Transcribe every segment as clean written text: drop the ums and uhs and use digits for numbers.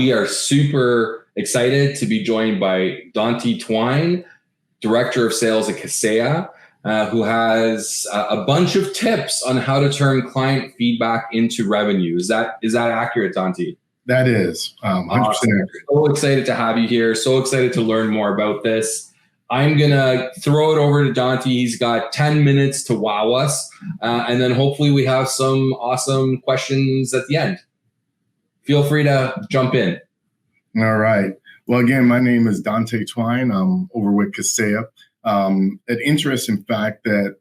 we are super excited to be joined by Donti Twine, Director of Sales at Kaseya, who has a bunch of tips on how to turn client feedback into revenue. Is that accurate, Donti? That is 100% accurate. So excited to have you here. So excited to learn more about this. I'm going to throw it over to Donti. He's got 10 minutes to wow us. And then hopefully we have some awesome questions at the end. Feel free to jump in. All right. Well, again, my name is Donti Twine. I'm over with Kaseya. An interesting fact that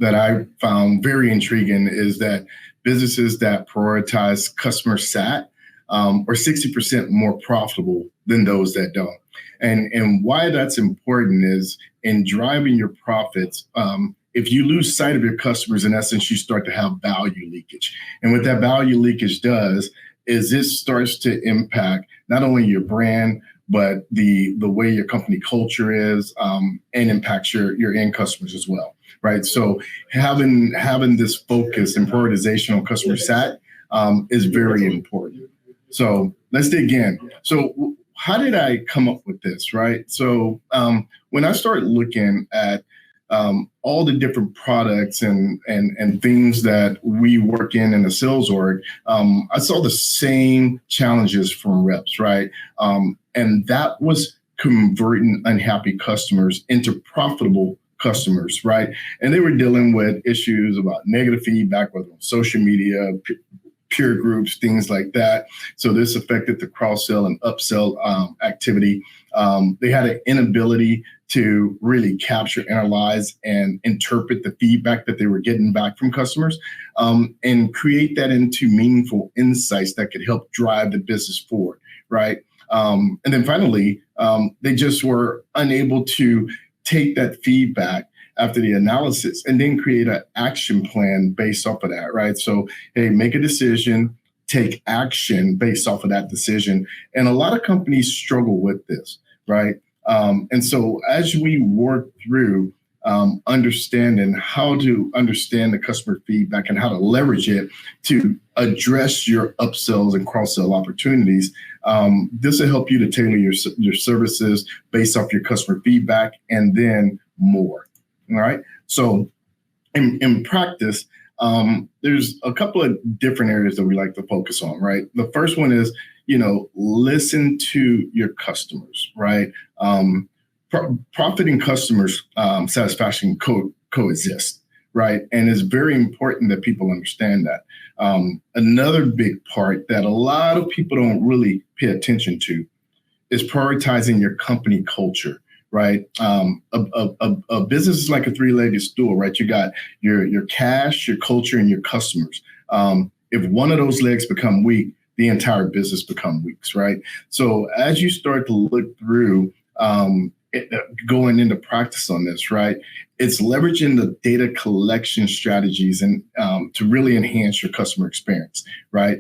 I found very intriguing is that businesses that prioritize customer sat are 60% more profitable than those that don't. And why that's important is in driving your profits, if you lose sight of your customers, in essence, you start to have value leakage. And what that value leakage does is it starts to impact not only your brand, but the way your company culture is, and impacts your end customers as well, right? So having this focus and prioritization on customer sat is very important. So let's dig in. So how did I come up with this, right? So when I started looking at all the different products and things that we work in the sales org, I saw the same challenges from reps, right? And that was converting unhappy customers into profitable customers, right? And they were dealing with issues about negative feedback, whether on social media, peer groups, things like that. So this affected the cross-sell and upsell activity. They had an inability to really capture, analyze, and interpret the feedback that they were getting back from customers, and create that into meaningful insights that could help drive the business forward, right? And then finally, they just were unable to take that feedback after the analysis and then create an action plan based off of that, right? So, hey, make a decision, take action based off of that decision. And a lot of companies struggle with this, right? And so as we work through understanding how to understand the customer feedback and how to leverage it to address your upsells and cross-sell opportunities, this will help you to tailor your services based off your customer feedback and then more. All right. So in practice, there's a couple of different areas that we like to focus on, right? The first one is, listen to your customers, right? Profit and customers satisfaction coexist, right? And it's very important that people understand that. Another big part that a lot of people don't really pay attention to is prioritizing your company culture. Right. A business is like a three-legged stool, right? You got your cash, your culture, and your customers. If one of those legs become weak, the entire business become weak, right? So as you start to look through going into practice on this, right, it's leveraging the data collection strategies and to really enhance your customer experience, right?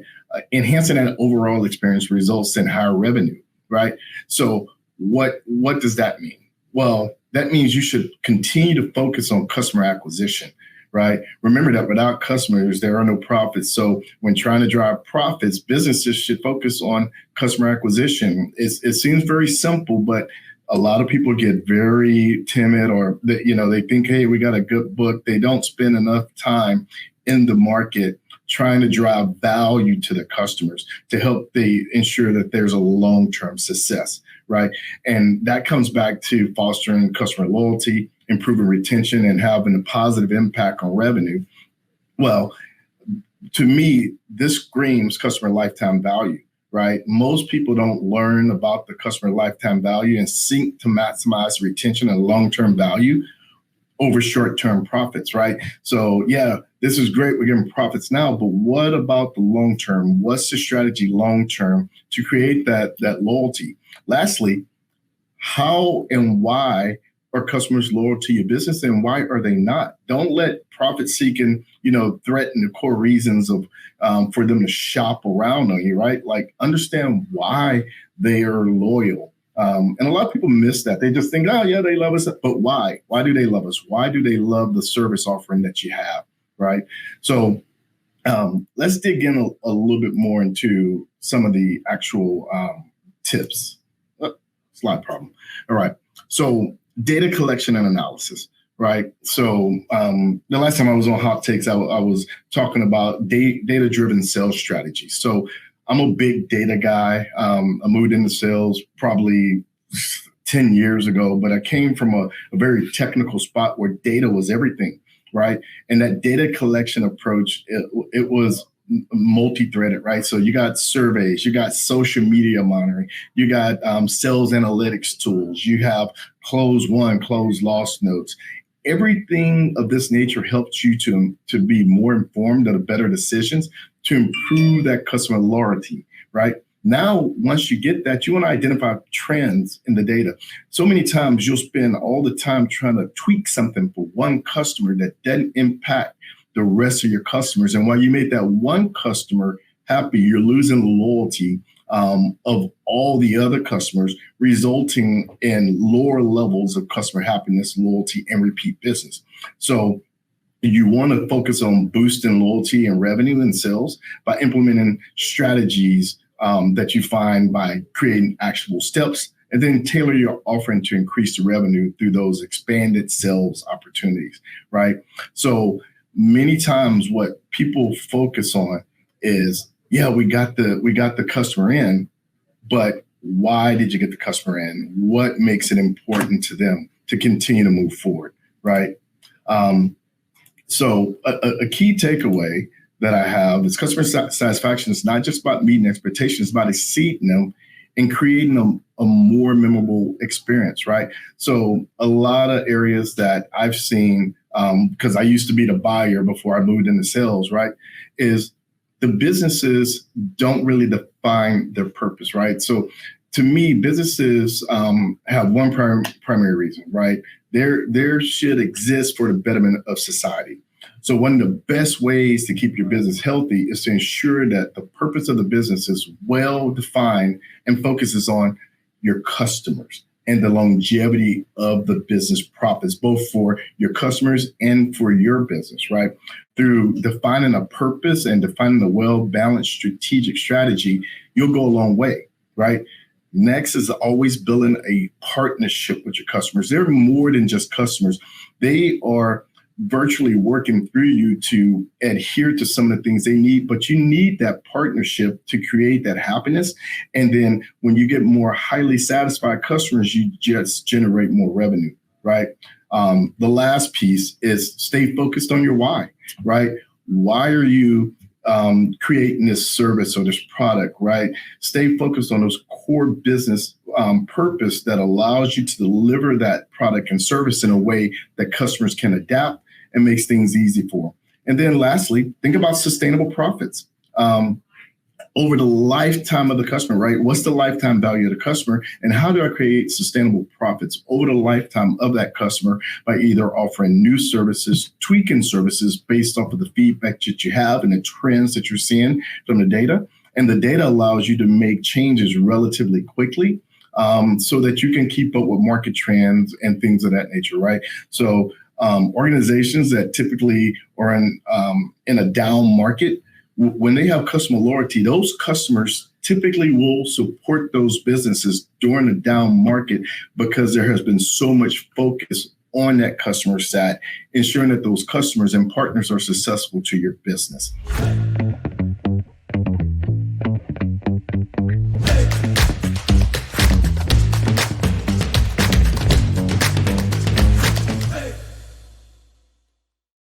Enhancing that overall experience results in higher revenue, right? So what does that mean? Well, that means you should continue to focus on customer acquisition, right? Remember that without customers, there are no profits. So when trying to drive profits, businesses should focus on customer acquisition. It seems very simple, but a lot of people get very timid, or they think, hey, we got a good book. They don't spend enough time in the market trying to drive value to the customers to help ensure that there's a long-term success, right? And that comes back to fostering customer loyalty, improving retention, and having a positive impact on revenue. Well, to me, this screams customer lifetime value, right? Most people don't learn about the customer lifetime value and seek to maximize retention and long-term value over short-term profits, right? So yeah, this is great. We're getting profits now, but what about the long-term? What's the strategy long-term to create that loyalty? Lastly, how and why are customers loyal to your business and why are they not? Don't let profit seeking, threaten the core reasons of for them to shop around on you, right? Like understand why they are loyal. And a lot of people miss that. They just think, oh yeah, they love us, but why? Why do they love us? Why do they love the service offering that you have, right? So let's dig in a little bit more into some of the actual tips. Slide problem. All right. So data collection and analysis. Right. So the last time I was on Hot Takes, I was talking about data-driven sales strategy. So I'm a big data guy. I moved into sales probably 10 years ago, but I came from a very technical spot where data was everything. Right. And that data collection approach, it was multi-threaded, right? So you got surveys, you got social media monitoring, you got sales analytics tools, you have close won, close lost notes. Everything of this nature helps you to be more informed of the better decisions to improve that customer loyalty, right? Now, once you get that, you want to identify trends in the data. So many times you'll spend all the time trying to tweak something for one customer that doesn't impact the rest of your customers. And while you make that one customer happy, you're losing the loyalty of all the other customers, resulting in lower levels of customer happiness, loyalty, and repeat business. So you want to focus on boosting loyalty and revenue and sales by implementing strategies that you find by creating actionable steps, and then tailor your offering to increase the revenue through those expanded sales opportunities, right? So many times what people focus on is, yeah, we got the customer in, but why did you get the customer in? What makes it important to them to continue to move forward, right? So a key takeaway that I have is customer satisfaction is not just about meeting expectations, it's about exceeding them and creating a more memorable experience, right? So a lot of areas that I've seen, because I used to be the buyer before I moved into sales, right, is the businesses don't really define their purpose, right? So to me, businesses have one primary reason, right? There should exist for the betterment of society. So one of the best ways to keep your business healthy is to ensure that the purpose of the business is well defined and focuses on your customers and the longevity of the business profits, both for your customers and for your business, right? Through defining a purpose and defining a well-balanced strategic strategy, you'll go a long way, right? Next is always building a partnership with your customers. They're more than just customers. They are virtually working through you to adhere to some of the things they need, but you need that partnership to create that happiness. And then when you get more highly satisfied customers, you just generate more revenue, right? The last piece is stay focused on your why, right? Why are you creating this service or this product, right? Stay focused on those core business purpose that allows you to deliver that product and service in a way that customers can adapt and makes things easy for them. And then lastly, think about sustainable profits. Over the lifetime of the customer, right? What's the lifetime value of the customer? And how do I create sustainable profits over the lifetime of that customer by either offering new services, tweaking services based off of the feedback that you have and the trends that you're seeing from the data. And the data allows you to make changes relatively quickly so that you can keep up with market trends and things of that nature, right? So organizations that typically are in a down market, when they have customer loyalty, those customers typically will support those businesses during a down market because there has been so much focus on that customer sat, ensuring that those customers and partners are successful to your business.